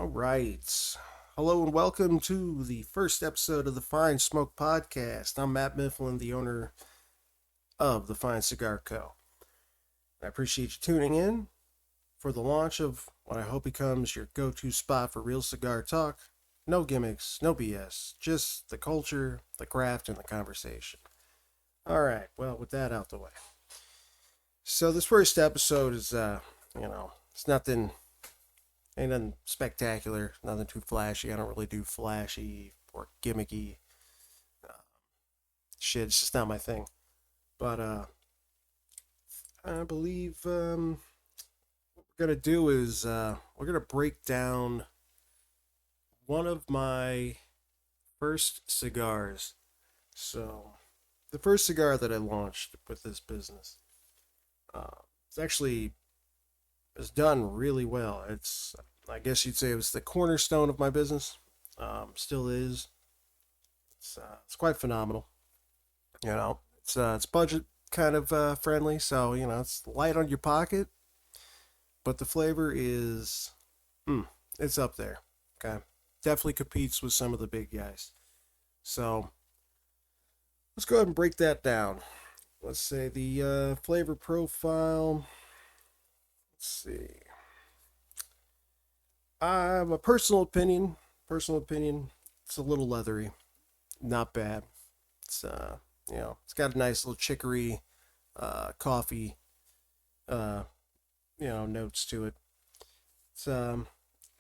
All right. Hello and welcome to the first episode of the Fine Smoke Podcast. I'm Matt Mifflin, the owner of the Fine Cigar Co. I appreciate you tuning in for the launch of what I hope becomes your go to spot for real cigar talk. No gimmicks, no BS, just the culture, the craft, and the conversation. All right, well, with that out the way. So, this first episode is, it's nothing. Ain't nothing spectacular, nothing too flashy. I don't really do flashy or gimmicky shit. It's just not my thing. But I believe what we're gonna do is we're gonna break down one of my first cigars. So the first cigar that I launched with this business, it's actually it's done really well. I guess you'd say it was the cornerstone of my business. Still is. It's quite phenomenal. It's budget kind of friendly, so it's light on your pocket, but the flavor is, it's up there. Okay, definitely competes with some of the big guys. So let's go ahead and break that down. Let's say the flavor profile. Let's see. A personal opinion. Personal opinion. It's a little leathery. Not bad. It's it's got a nice little chicory, coffee, uh, notes to it. It's I'd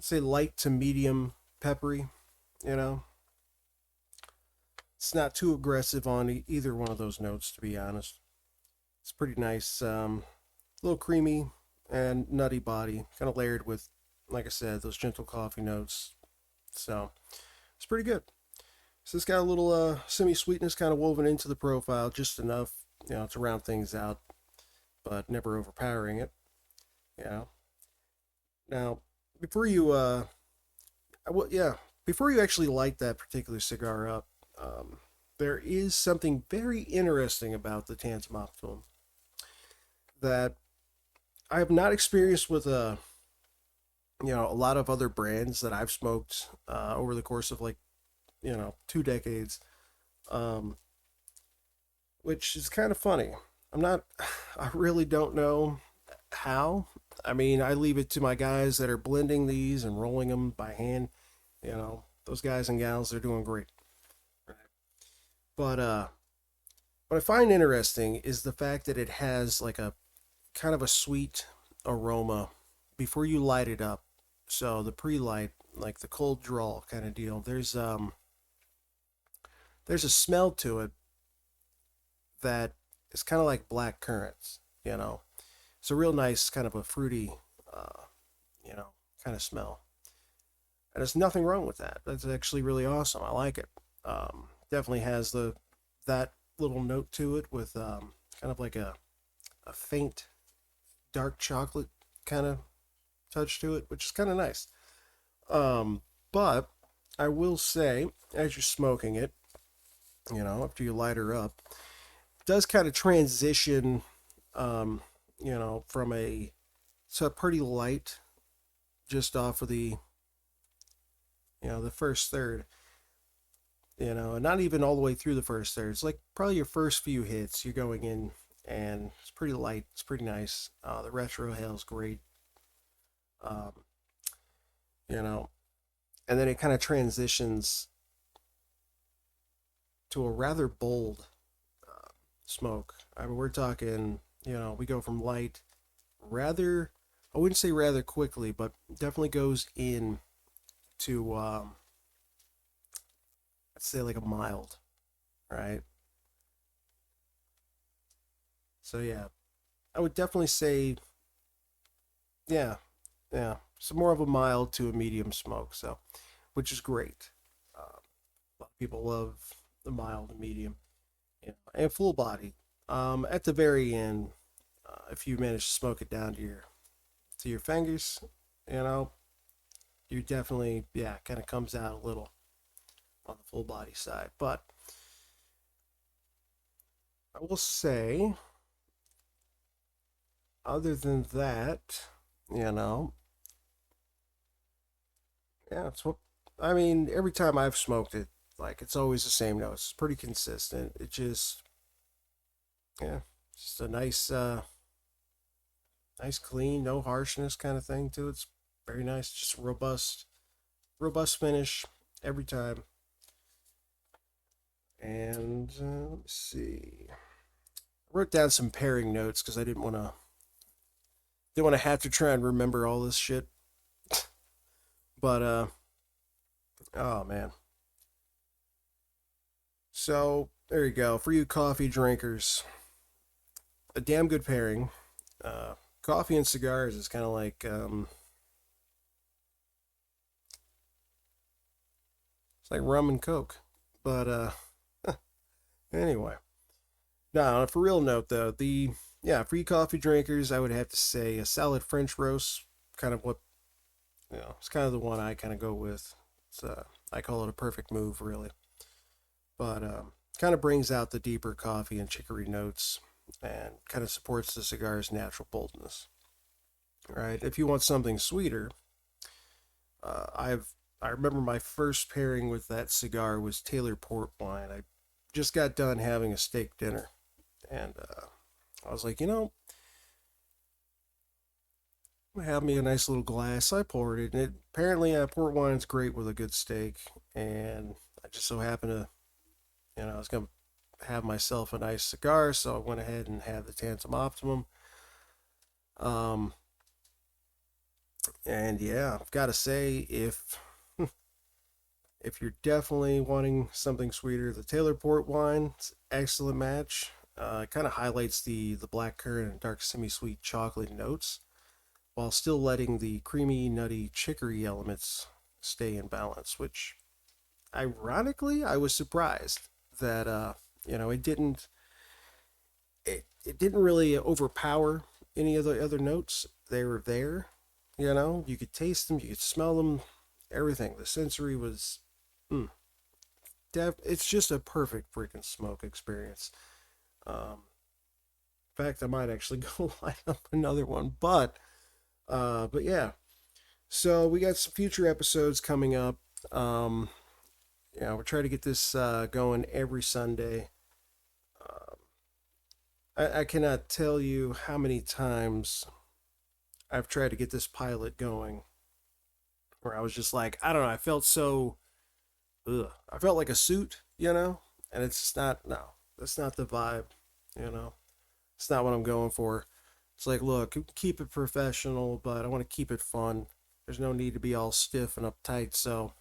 say light to medium peppery. You know, it's not too aggressive on either one of those notes, to be honest. It's pretty nice. A little creamy and nutty body, kind of layered with, like I said, those gentle coffee notes. So it's pretty good. So it's got a little semi sweetness kind of woven into the profile, just enough, to round things out, but never overpowering it. You know. Now, before you yeah, before you actually light that particular cigar up, there is something very interesting about the Tantum Optimum that I have not experienced with a lot of other brands that I've smoked over the course of, like, 2 decades, um, which is kind of funny. I'm not, I really don't know how. I mean, I leave it to my guys that are blending these and rolling them by hand. Those guys and gals, they're doing great. But what I find interesting is the fact that it has like a kind of a sweet aroma before you light it up. So the pre-light, like the cold draw kind of deal, there's a smell to it that is kind of like black currants. It's a real nice kind of a fruity, uh, you know, kind of smell. And there's nothing wrong with that. That's actually really awesome. I like it. Definitely has that little note to it with kind of like a faint dark chocolate kind of touch to it, which is kind of nice. But I will say, as you're smoking it, after you light her up, it does kind of transition, from a so pretty light just off of the first third, and not even all the way through the first third. It's like probably your first few hits, you're going in, and it's pretty light. It's pretty nice. The retro hail's great. Um, you know, and then it kind of transitions to a rather bold smoke. I mean, we're talking, we go from light rather, I wouldn't say rather quickly, but definitely goes in to, let's say like a mild, right? So yeah, I would definitely say, yeah, yeah, so more of a mild to a medium smoke, so, which is great. A lot of people love the mild and medium, and full body. At the very end, if you manage to smoke it down to your fingers, you know, you definitely, yeah, kind of comes out a little on the full body side. But I will say, other than that, you know, Yeah, it's what I mean. Every time I've smoked it, like it's always the same notes. It's pretty consistent. It just, yeah, just a nice clean, no harshness kind of thing too. It's very nice, just robust finish every time. And let me see. I wrote down some pairing notes because I didn't want to have to try and remember all this shit. But oh man. So there you go. For you coffee drinkers, a damn good pairing. Uh, Coffee and cigars is kind of like it's like rum and coke. But anyway, no. For real note though, the yeah, for you coffee drinkers, I would have to say a solid French roast. Kind of what it's kind of the one I kind of go with. It's I call it a perfect move, really. But kind of brings out the deeper coffee and chicory notes, and kind of supports the cigar's natural boldness. Right. If you want something sweeter, I remember my first pairing with that cigar was Taylor port wine. I just got done having a steak dinner, and I was like, have me a nice little glass. I poured it, and apparently port wine's great with a good steak. And I just so happened to, I was gonna have myself a nice cigar, so I went ahead and had the Tantum Optimum. Um, and yeah, I've got to say, if you're definitely wanting something sweeter, the Taylor Port wine, it's an excellent match. It kind of highlights the black currant and dark semi-sweet chocolate notes, while still letting the creamy, nutty chicory elements stay in balance. Which, ironically, I was surprised that it didn't really overpower any of the other notes. They were there. You could taste them, you could smell them, everything. The sensory was, mm, it's just a perfect freaking smoke experience. Um, in fact, I might actually go light up another one, but yeah. So we got some future episodes coming up. Um, we're trying to get this going every Sunday. Um, I cannot tell you how many times I've tried to get this pilot going, where I was just like, I don't know, I felt so, ugh. I felt like a suit, and it's just not, no, that's not the vibe, you know, it's not what I'm going for. It's like, look, keep it professional, but I want to keep it fun. There's no need to be all stiff and uptight. So,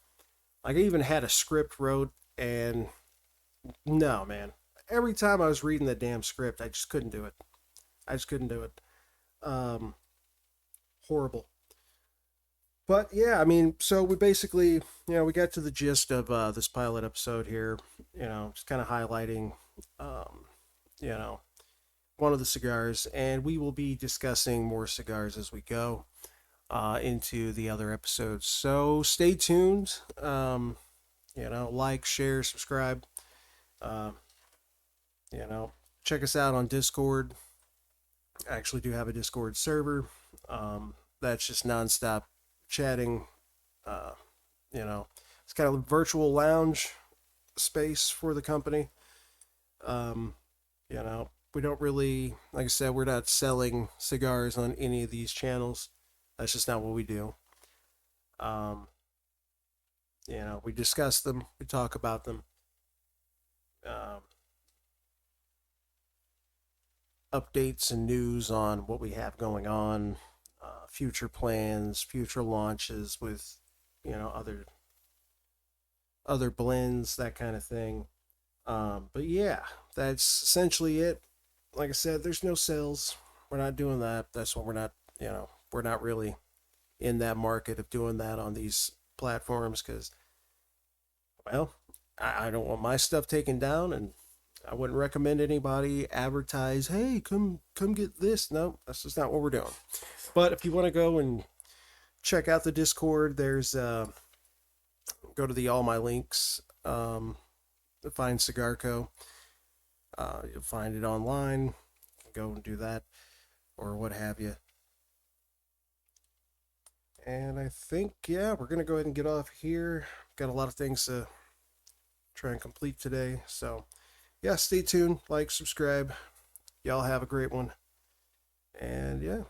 like, I even had a script wrote, and no, man. Every time I was reading the damn script, I just couldn't do it. I just couldn't do it. Um, Horrible. But yeah, I mean, so we basically, we got to the gist of this pilot episode here. Just kind of highlighting, um, you know, one of the cigars, and we will be discussing more cigars as we go into the other episodes. So stay tuned. Like, share, subscribe. Uh, you know, Check us out on Discord. I actually do have a Discord server. That's just nonstop chatting. Uh, it's kind of a virtual lounge space for the company. Um, we don't really, like I said, we're not selling cigars on any of these channels. That's just not what we do. Um, we discuss them, we talk about them. Um, Updates and news on what we have going on, future plans, future launches with, other blends, that kind of thing. But yeah, that's essentially it. Like I said, there's no sales. We're not doing that. That's what we're not really in that market of doing that on these platforms because, well, I don't want my stuff taken down, and I wouldn't recommend anybody advertise, hey, come get this. No, that's just not what we're doing. But if you want to go and check out the Discord, there's go to the All My Links, find Cigar Co. You'll find it online. Go and do that or what have you. And I think, yeah, we're going to go ahead and get off here. Got a lot of things to try and complete today. So, yeah, stay tuned, like, subscribe. Y'all have a great one. And yeah,